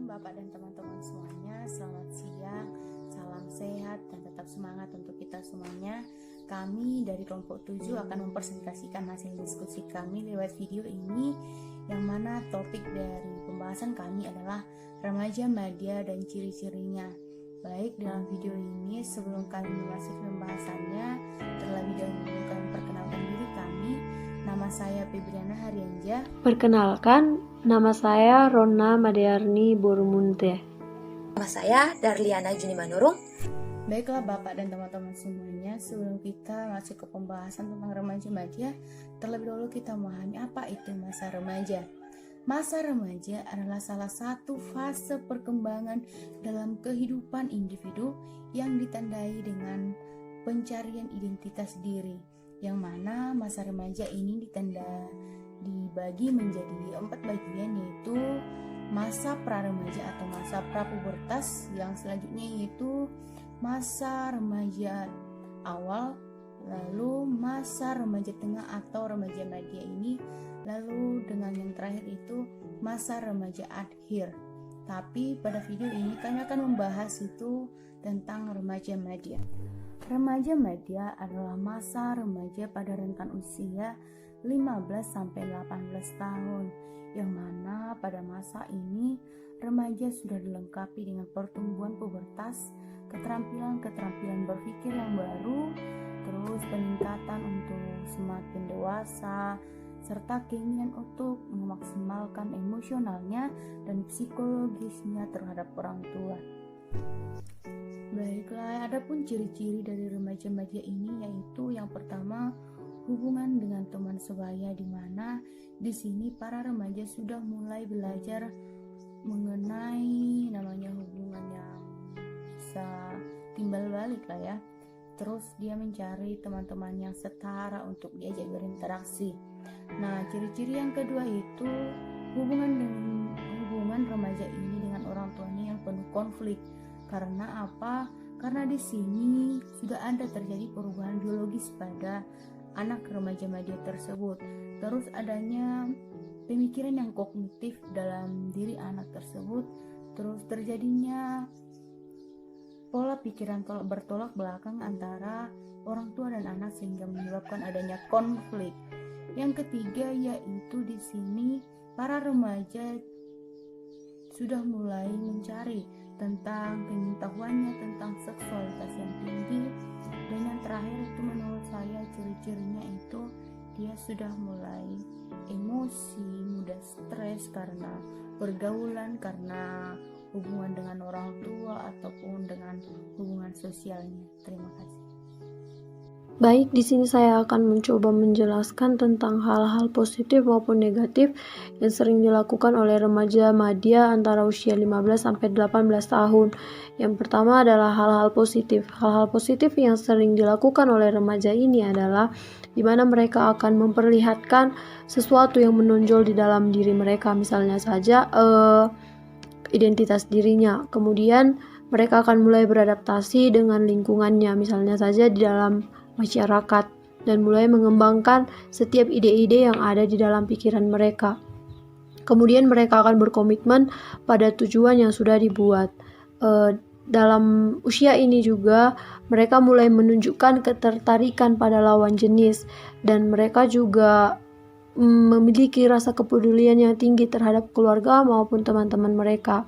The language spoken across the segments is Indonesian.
Bapak dan teman-teman semuanya, selamat siang, salam sehat dan tetap semangat untuk kita semuanya. Kami dari kelompok 7 akan mempresentasikan hasil diskusi kami lewat video ini, yang mana topik dari pembahasan kami adalah remaja madya dan ciri-cirinya. Baik, dalam video ini sebelum kami memasuki pembahasannya, terlebih dahulu kami perkenalkan diri kami. Nama saya Febriana Harianja. Perkenalkan, nama saya Rona Madearni Borumunte. Nama saya Darliana Junimanurung. Baiklah Bapak dan teman-teman semuanya, sebelum kita masuk ke pembahasan tentang remaja madya, terlebih dahulu kita memahami apa itu masa remaja. Masa remaja adalah salah satu fase perkembangan dalam kehidupan individu yang ditandai dengan pencarian identitas diri, yang mana masa remaja ini dibagi menjadi 4 bagian, yaitu masa pra-remaja atau masa prapubertas, yang selanjutnya yaitu masa remaja awal, lalu masa remaja tengah atau remaja madya ini, lalu dengan yang terakhir itu masa remaja akhir. Tapi pada video ini kami akan membahas itu tentang remaja madya. Remaja madya adalah masa remaja pada rentan usia 15-18 tahun, yang mana pada masa ini remaja sudah dilengkapi dengan pertumbuhan pubertas, keterampilan berpikir yang baru, terus peningkatan untuk semakin dewasa, serta keinginan untuk memaksimalkan emosionalnya dan psikologisnya terhadap orang tua. Baiklah, adapun ciri-ciri dari remaja madya ini yaitu yang pertama, hubungan dengan teman sebaya, di mana di sini para remaja sudah mulai belajar mengenai namanya hubungan yang bisa timbal balik lah ya. Terus dia mencari teman-teman yang setara untuk diajak berinteraksi. Nah, ciri-ciri yang kedua itu hubungan remaja ini dengan orang tuanya yang penuh konflik. Karena apa? Karena di sini sudah ada terjadi perubahan biologis pada anak remaja madya tersebut. Terus adanya pemikiran yang kognitif dalam diri anak tersebut. Terus terjadinya pola pikiran bertolak belakang antara orang tua dan anak sehingga menyebabkan adanya konflik. Yang ketiga yaitu di sini para remaja sudah mulai mencari tentang pengetahuannya tentang seksualitas yang tinggi. Dan yang terakhir itu menurut saya ciri-cirinya itu dia sudah mulai emosi, mudah stres karena pergaulan, karena hubungan dengan orang tua ataupun dengan hubungan sosialnya. Terima kasih. Baik, di sini saya akan mencoba menjelaskan tentang hal-hal positif maupun negatif yang sering dilakukan oleh remaja madya antara usia 15-18 tahun. Yang pertama adalah hal-hal positif. Hal-hal positif yang sering dilakukan oleh remaja ini adalah di mana mereka akan memperlihatkan sesuatu yang menonjol di dalam diri mereka, misalnya saja identitas dirinya. Kemudian mereka akan mulai beradaptasi dengan lingkungannya, misalnya saja di dalam masyarakat, dan mulai mengembangkan setiap ide-ide yang ada di dalam pikiran mereka. Kemudian mereka akan berkomitmen pada tujuan yang sudah dibuat. Dalam usia ini juga mereka mulai menunjukkan ketertarikan pada lawan jenis, dan mereka juga memiliki rasa kepedulian yang tinggi terhadap keluarga maupun teman-teman mereka.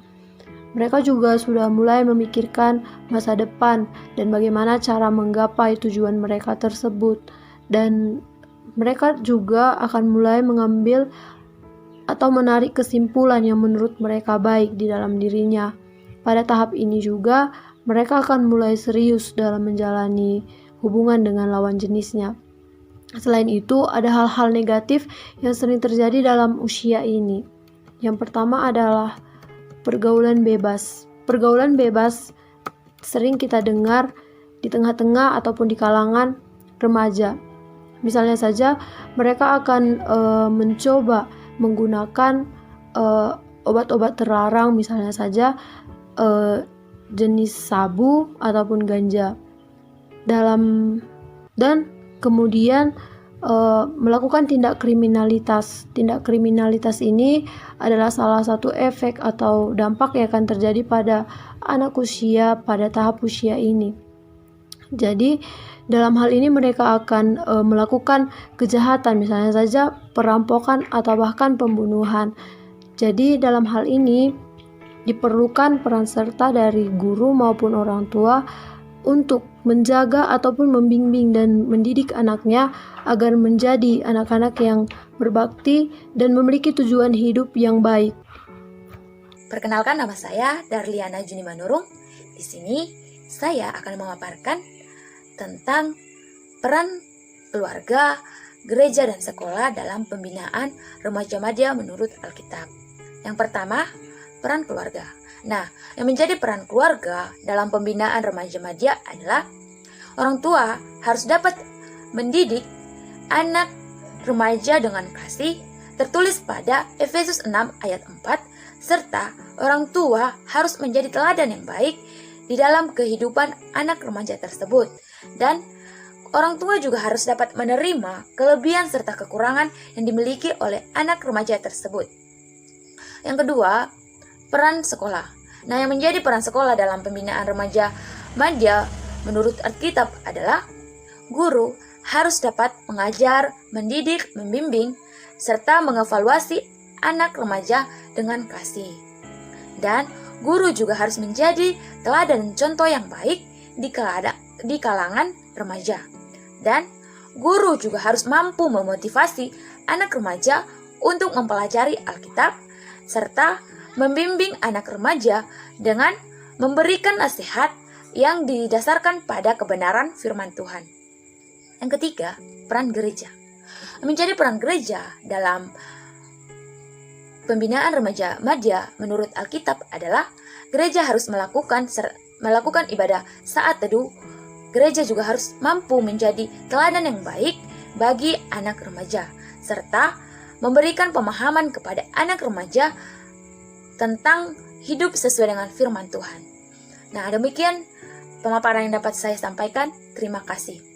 Mereka juga sudah mulai memikirkan masa depan dan bagaimana cara menggapai tujuan mereka tersebut. Dan mereka juga akan mulai mengambil atau menarik kesimpulan yang menurut mereka baik di dalam dirinya. Pada tahap ini juga mereka akan mulai serius dalam menjalani hubungan dengan lawan jenisnya. Selain itu, ada hal-hal negatif yang sering terjadi dalam usia ini. Yang pertama adalah pergaulan bebas. Pergaulan bebas sering kita dengar di tengah-tengah ataupun di kalangan remaja. Misalnya saja mereka akan mencoba menggunakan obat-obat terlarang, misalnya saja jenis sabu ataupun ganja. Dan kemudian melakukan tindak kriminalitas. Tindak kriminalitas ini adalah salah satu efek atau dampak yang akan terjadi pada anak usia pada tahap usia ini. Jadi dalam hal ini mereka akan melakukan kejahatan, misalnya saja perampokan atau bahkan pembunuhan. Jadi dalam hal ini diperlukan peran serta dari guru maupun orang tua untuk menjaga ataupun membimbing dan mendidik anaknya agar menjadi anak-anak yang berbakti dan memiliki tujuan hidup yang baik. Perkenalkan, nama saya Darliana Junimanurung. Di sini saya akan memaparkan tentang peran keluarga, gereja, dan sekolah dalam pembinaan remaja madya menurut Alkitab. Yang pertama, peran keluarga. Nah, yang menjadi peran keluarga dalam pembinaan remaja madya adalah orang tua harus dapat mendidik anak remaja dengan kasih, tertulis pada Efesus 6 ayat 4, serta orang tua harus menjadi teladan yang baik di dalam kehidupan anak remaja tersebut. Dan orang tua juga harus dapat menerima kelebihan serta kekurangan yang dimiliki oleh anak remaja tersebut. Yang kedua, peran sekolah. Nah, yang menjadi peran sekolah dalam pembinaan remaja madya menurut Alkitab adalah guru harus dapat mengajar, mendidik, membimbing, serta mengevaluasi anak remaja dengan kasih. Dan guru juga harus menjadi teladan dan contoh yang baik di kalangan remaja. Dan guru juga harus mampu memotivasi anak remaja untuk mempelajari Alkitab, serta membimbing anak remaja dengan memberikan nasihat yang didasarkan pada kebenaran firman Tuhan. Yang ketiga, peran gereja. Menjadi peran gereja dalam pembinaan remaja madya menurut Alkitab adalah gereja harus melakukan ibadah saat teduh. Gereja juga harus mampu menjadi teladan yang baik bagi anak remaja, serta memberikan pemahaman kepada anak remaja tentang hidup sesuai dengan firman Tuhan. Nah, demikian pemaparan yang dapat saya sampaikan. Terima kasih.